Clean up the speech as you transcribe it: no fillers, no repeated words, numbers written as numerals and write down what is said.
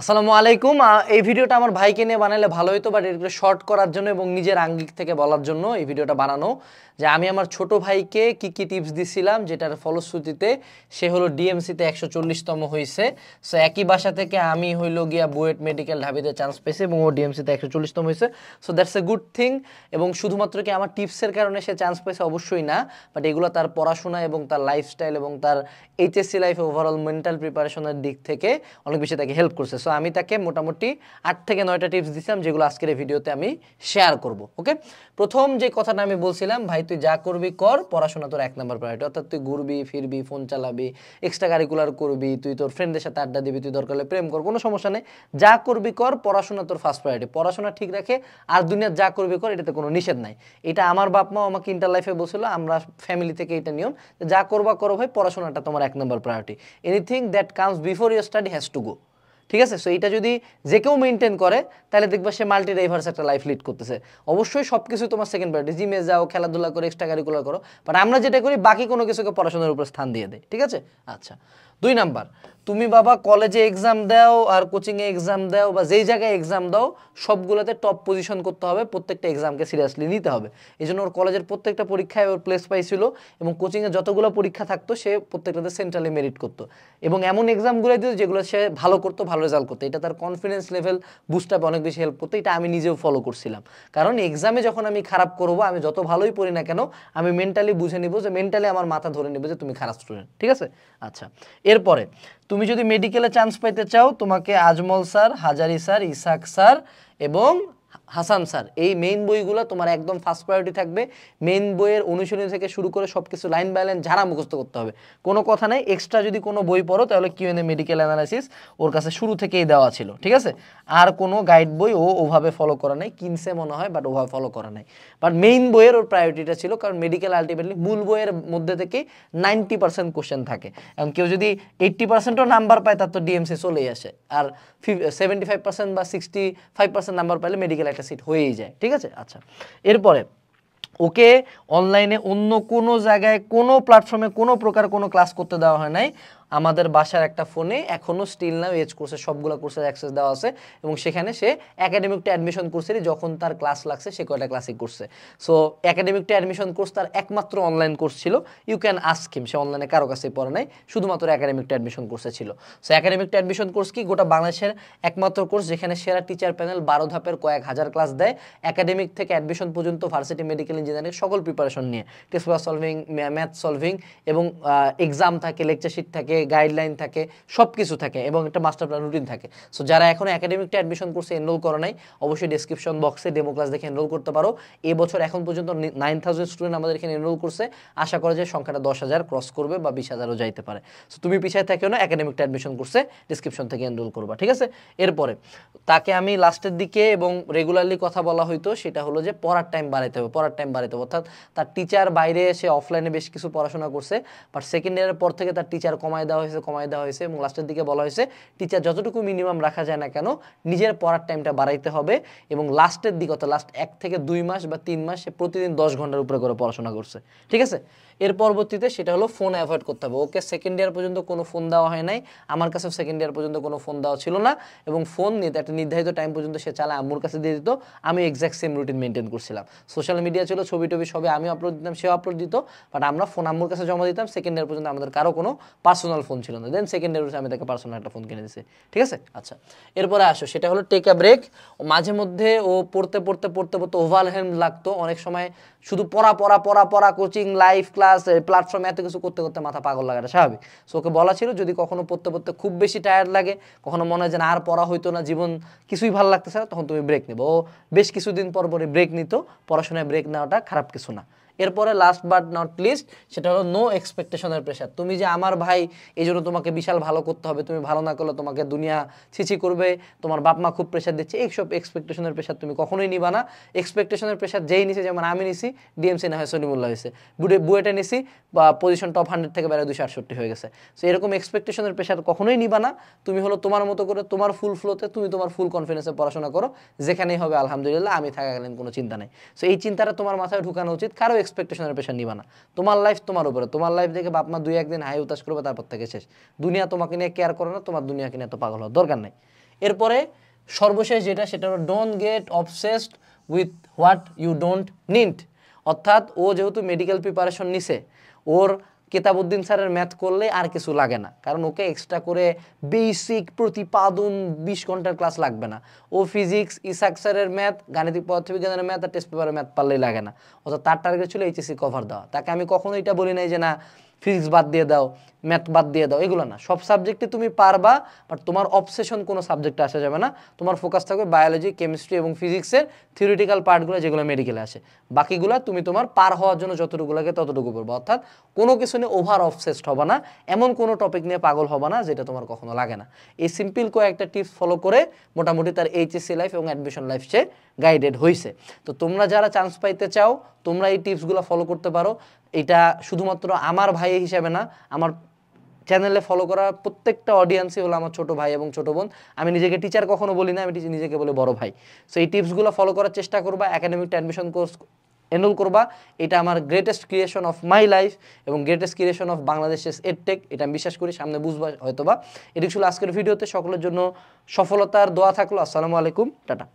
আসসালামু আলাইকুম। এই ভিডিওটা আমার ভাইকে নিয়ে বানালে ভালো হতো, বাট এটা শর্ট করার জন্য এবং নিজের আঙ্গিক থেকে বলার জন্য এই ভিডিওটা বানানো। যে আমি আমার ছোট ভাইকে কি কি টিপস দিছিলাম, যেটার ফলশ্রুতিতে সে হলো ডিএমসিতে 140তম হয়েছে। সো একই বাসা থেকে আমি হইলো গিয়া বুয়েট মেডিকেল ঢাবিতে চান্স পেয়েছি এবং ও ডিএমসিতে 140তম হয়েছে। So that's a good thing. এবং শুধুমাত্র কি আমার টিপসের কারণে সে চান্স পেয়েছে অবশ্যই না, বাট এগুলো তার পড়াশোনা এবং তার লাইফস্টাইল এবং তার এইচএসসি লাইফে ওভারঅল মেন্টাল প্রিপারেশনের দিক থেকে অনেক বেশি তাকে হেল্প করছে। সো আমি তাকে মোটামুটি 8 থেকে 9টা টিপস দিছিলাম, যেগুলো আজকের এই ভিডিওতে আমি শেয়ার করব। ওকে, প্রথম যে কথাটা আমি বলছিলাম, ভাই তুই যা করবি কর, পড়াশোনা তোর 1 নম্বর প্রায়োরিটি। অর্থাৎ তুই ঘুরবি ফিরবি, ফোন চালাবি, এক্সট্রা কারিকুলার করবি, তুই তোর ফ্রেন্ডদের সাথে আড্ডা দিবি, তুই দরকার হলে প্রেম কর, কোনো সমস্যা নেই। যা করবি কর, পড়াশোনা তোর ফার্স্ট প্রায়োরিটি। পড়াশোনা ঠিক রাখে আর দুনিয়ার যা করবি কর, এটাতে কোনো নিষেধ নাই। এটা আমার বাপ মা আমাকে ইন্টার লাইফে বলছিল, আমরা ফ্যামিলি থেকে এটা নিয়ম, যা করবা করো ভাই, পড়াশোনাটা তোমার 1 number priority. Anything that comes before your study has to go. ঠিক আছে? সো এটা যদি যে কেউ মেনটেন করে, তাহলে দেখবা সে মাল্টি ডাইভার্স একটা লাইফ লিড করতেছে। অবশ্যই সব কিছু তোমার সেকেন্ড প্রায়োরিটি, জিমে যাও, খেলাধুলা করে, এক্সট্রা কারিকুলার করো, বাট আমরা যেটা করি বাকি কোনো কিছুকে পড়াশোনার উপর স্থান দিয়ে দেয়। ঠিক আছে? আচ্ছা, 2 নাম্বার, তুমি বাবা কলেজে এক্সাম দাও আর কোচিংয়ে এক্সাম দাও বা যেই জায়গায় এক্সাম দাও, সবগুলোতে টপ পজিশন করতে হবে, প্রত্যেকটা এক্সামকে সিরিয়াসলি নিতে হবে। এই জন্য ওর কলেজের প্রত্যেকটা পরীক্ষায় ওর প্লেস পাইছিল এবং কোচিংয়ে যতগুলো পরীক্ষা থাকতো সে প্রত্যেকটাতে সেন্ট্রালি মেরিট করতো এবং এমন এক্সামগুলো দিত যেগুলো সে ভালো করতো, ভালো রেজাল্ট করতো। এটা তার কনফিডেন্স লেভেল বুস্ট আপে অনেক বেশি হেল্প করতো। এটা আমি নিজেও ফলো করছিলাম, কারণ এক্সামে যখন আমি খারাপ করবো, আমি যত ভালোই পড়ি না কেন, আমি মেন্টালি বুঝে নিব, যে মেন্টালি আমার মাথা ধরে নিব যে তুমি খারাপ স্টুডেন্ট। ঠিক আছে? আচ্ছা, এরপরে তুমি যদি মেডিকেলে চান্স পাইতে চাও, তোমাকে আজমল স্যার, হাজারি স্যার, ইসাক স্যার এবং হাসান স্যার, এই মেইন বইগুলো তোমার একদম ফার্স্ট প্রায়োরিটি থাকবে। মেইন বইয়ের অনুশীলনী থেকে শুরু করে সব কিছু লাইন বাই লাইন ঝাড়া মুখস্থ করতে হবে, কোনো কথা নাই। এক্সট্রা যদি কোনো বই পড়ো, তাহলে কিউএনএ মেডিকেল অ্যানালাইসিস ওর কাছে শুরু থেকেই দেওয়া ছিল। ঠিক আছে? আর কোনো গাইড বই ও ওভাবে ফলো করা নাই, কিনসে মনে হয়, বাট ওভাবে ফলো করা নাই। বাট মেইন বইয়ের ওর প্রায়োরিটিটা ছিল, কারণ মেডিকেল আলটিমেটলি মূল বইয়ের মধ্যে থেকেই 90% কোশ্চেন থাকে। এবং কেউ যদি 80%ও নাম্বার পায়, তার তো ডিএমসি চলেই আসে। আর 75% বা 65% নাম্বার পাইলে মেডিকেল একটা সিট হয়েই যায়। ঠিক আছে? আচ্ছা, এরপরে ওকে অনলাইনে অন্য কোনো জায়গায় কোনো প্ল্যাটফর্মে কোনো প্রকার কোনো ক্লাস করতে দেওয়া হয় নাই। আমাদের বাসার একটা ফোনে এখনও স্টিল নাও এজ কোর্সের সবগুলো কোর্সের অ্যাক্সেস দেওয়া আছে এবং সেখানে সে একাডেমিকটা অ্যাডমিশন কোর্সেরই যখন তার ক্লাস লাগছে সে কয়টা ক্লাসই করছে। সো একাডেমিকটা অ্যাডমিশন কোর্স তার একমাত্র অনলাইন কোর্স ছিল। ইউ ক্যান আস্ক হিম, সে অনলাইনে কারো কাছেই পড়ে নাই, শুধুমাত্র একাডেমিকটা অ্যাডমিশন কোর্সে ছিল। সো একাডেমিকটা অ্যাডমিশন কোর্স কি গোটা বাংলাদেশের একমাত্র কোর্স যেখানে সেরা টিচার প্যানেল 12 ধাপের কয়েক হাজার ক্লাস দেয়, একাডেমিক থেকে অ্যাডমিশন পর্যন্ত ভার্সিটি, মেডিকেল, ইঞ্জিনিয়ারিং সকল প্রিপারেশন নিয়ে, test paper solving, math solving এবং এক্সাম থাকে, লেকচার শিট থাকে, গাইডলাইন থাকে, সব কিছু থাকে এবং একটা মাস্টার প্ল্যান রুটিন থাকে। সো যারা এখন একাডেমিকটা অ্যাডমিশন কোর্সে এনরোল করো নাই, অবশ্যই ডেসক্রিপশন বক্সে ডেমো ক্লাস দেখে এনরোল করতে পারো। এবছর এখন পর্যন্ত 9000 স্টুডেন্ট আমাদের এখানে এনরোল করছে। আশা করা যায় সংখ্যাটা 10,000 ক্রস করবে বা 20,000ও যাইতে পারে। সো তুমি পিছিয়ে থাকিও না, একাডেমিকটা অ্যাডমিশন কোর্সে ডেসক্রিপশন থেকে এনরোল করবা। ঠিক আছে? এরপরে তাকে আমি লাস্টের দিকে এবং রেগুলারলি কথা বলা হইতো, সেটা হলো যে পড়ার টাইম বাড়াইতে হবে, পড়ার টাইম বাড়াইতে হবে। অর্থাৎ তার টিচার বাইরে এসে অফলাইনে বেশ কিছু পড়াশোনা করছে, বাট সেকেন্ড ইয়ারের পর থেকে তার টিচার কমায় দেওয়া হয়েছে এবং লাস্টের দিকে বলা হয়েছে টিচার যতটুকু মিনিমাম রাখা যায় না কেন, নিজের পড়ার টাইমটা বাড়াইতে হবে। এবং লাস্টের দিকে অর্থাৎ লাস্ট 1 থেকে 2 মাস বা 3 মাস সে প্রতিদিন 10 ঘন্টার উপরে করে পড়াশোনা করছে। ঠিক আছে? এর পরবর্তীতে সেটা হলো ফোন অ্যাভয়েড করতে হবে। ওকে সেকেন্ড ইয়ার পর্যন্ত কোনো ফোন দেওয়া হয় নাই, আমার কাছেও সেকেন্ড ইয়ার পর্যন্ত কোনো ফোন দেওয়া ছিল না এবং ফোন নিয়ে একটা নির্ধারিত টাইম পর্যন্ত সে চালায়, আম্মুর কাছে দিয়ে দিত। আমি এক্স্যাক্ট সেম রুটিন মেনটেন করছিলাম। সোশ্যাল মিডিয়া ছিল, ছবি টবি সবে আমি আপলোড দিতাম, সেও আপলোড দিত, বাট আমরা ফোন আম্মুর কাছে জমা দিতাম। সেকেন্ড ইয়ার পর্যন্ত আমাদের কারো কোনো পার্সোনাল ফোন ছিল না। দেন সেকেন্ড ইয়ার আমি তাকে পার্সোনাল একটা ফোন কিনে দিয়েছি। ঠিক আছে? আচ্ছা, এরপরে আসো, সেটা হলো টেক আ ব্রেক। মাঝে মধ্যে ও পড়তে পড়তে পড়তে পড়তে ওভারহেলম লাগতো। অনেক সময় শুধু পড়া পড়া পড়া পড়া, কোচিং, লাইভ ক্লাস, প্ল্যাটফর্মে এত কিছু করতে করতে মাথা পাগল লাগাটা স্বাভাবিক। সো ওকে বলা ছিল যদি কখনো পড়তে পড়তে খুব বেশি টায়ার্ড লাগে, কখনো মনে হয় যে না আর পড়া হইতো না, জীবন কিছুই ভালো লাগতেছে না, তখন তুমি ব্রেক নেবো। ও বেশ কিছুদিন পর পরে ব্রেক নিত। পড়াশোনায় ব্রেক নেওয়াটা খারাপ কিছু না। এরপরে লাস্ট বাট নট লিস্ট, সেটা হলো নো এক্সপেকটেশনের প্রেশার। তুমি যে আমার ভাই, এই জন্য তোমাকে বিশাল ভালো করতে হবে, তুমি ভালো না করলে তোমাকে দুনিয়া ছিছি করবে, তোমার বাপ মা খুব প্রেশার দিচ্ছে, এইসব এক্সপেকটেশনের প্রেশার তুমি কখনোই নিবা না। এক্সপেকটেশনের প্রেশার যেই নিছে, যেমন আমি নিছি, ডিএমসি না হয় সলিমুল্লাহ হয়েছে, বুয়েটে নিছি বা পজিশন টপ 100 থেকে বেড়ে 268 হয়ে গেছে। সো এরকম এক্সপেকটেশনের প্রেশার কখনোই নিবা না। তুমি হলো তোমার মতো করে তোমার ফুল ফ্লোতে, তুমি তোমার ফুল কনফিডেন্সে পড়াশোনা করো, যেখানেই হবে আলহামদুলিল্লাহ, আমি থাকাকালীন কোনো চিন্তা নেই। সো এই চিন্তাটা তোমার মাথায় ঢুকানো উচিত, কারো এক্সপেকটেশনের প্রেশার নিবা না। তোমার লাইফ তোমার উপরে, তোমার লাইফ দেখে বাপ মা 2-1 দিন হাই উতাস করবে, তারপর থেকে শেষ। দুনিয়া তোমাকে নিয়ে কেয়ার করে না, তোমার দুনিয়াকে নিয়ে এত পাগল হওয়ার দরকার নেই। এরপরে সর্বশেষ যেটা, সেটা হলো don't get obsessed with what you don't need. অর্থাৎ ও যেহেতু মেডিকেল প্রিপারেশন নিছে, ওর কেতাবউদ্দিন স্যারের ম্যাথ করলে আর কিছু লাগে না, কারণ ওকে এক্সট্রা করে বেসিক প্রতিপাদন 20 ঘন্টার ক্লাস লাগবে না। ও ফিজিক্স, ইসাক স্যারের ম্যাথ, গাণিতিক পদার্থবিজ্ঞানের ম্যাথ আর টেস্ট পেপারের ম্যাথ পারলেই লাগে না। অর্থাৎ তার টার্গেট ছিল এইচএসসি কভার দেওয়া। তাকে আমি কখনো এটা বলি নাই যে না ফিজিক্স বাদ দিয়ে দাও, ম্যাথ বাদ দিয়ে দাও, এগুলো না। সব সাবজেক্টে তুমি পারবা, বাট তোমার অবসেশন কোনো সাবজেক্টে আসা যাবে না। তোমার ফোকাস থাকবে বায়োলজি, কেমিস্ট্রি এবং ফিজিক্সের থিওরিটিক্যাল পার্টগুলো, যেগুলো মেডিকেলে আসে। বাকিগুলো তুমি তোমার পার হওয়ার জন্য যতটুকু লাগে ততটুকু পড়বা। অর্থাৎ কোনো কিছু নিয়ে ওভার অবসেসড হবে না, এমন কোনো টপিক নিয়ে পাগল হবে না যেটা তোমার কখনো লাগে না। এই সিম্পল কয়েকটা টিপস ফলো করে মোটামুটি তার এইচএসসি লাইফ এবং অ্যাডমিশন লাইফ সে গাইডেড হয়েছে। তো তোমরা যারা চান্স পাইতে চাও, তোমরা এই টিপসগুলো ফলো করতে পারো। এটা শুধুমাত্র আমার ভাই হিসেবে না, আমার চ্যানেলে ফলো করা প্রত্যেকটা অডিয়েন্সই হলো আমার ছোট ভাই এবং ছোট বোন। আমি নিজেকে টিচার কখনো বলি না, আমি নিজেকে বলি বড় ভাই। সো এই টিপসগুলো ফলো করার চেষ্টা করবা, একাডেমিকটা অ্যাডমিশন কোর্স এনরোল করবা। এটা আমার greatest creation of my life এবং গ্রেটেস্ট ক্রিয়েশন অফ বাংলাদেশের এডটেক, এটা আমি বিশ্বাস করি। সামনে বুঝবা হয়তোবা। এটি ছিল আজকের ভিডিওতে। সকলের জন্য সফলতার দোয়া থাকলো। আসসালামু আলাইকুম, টাটা।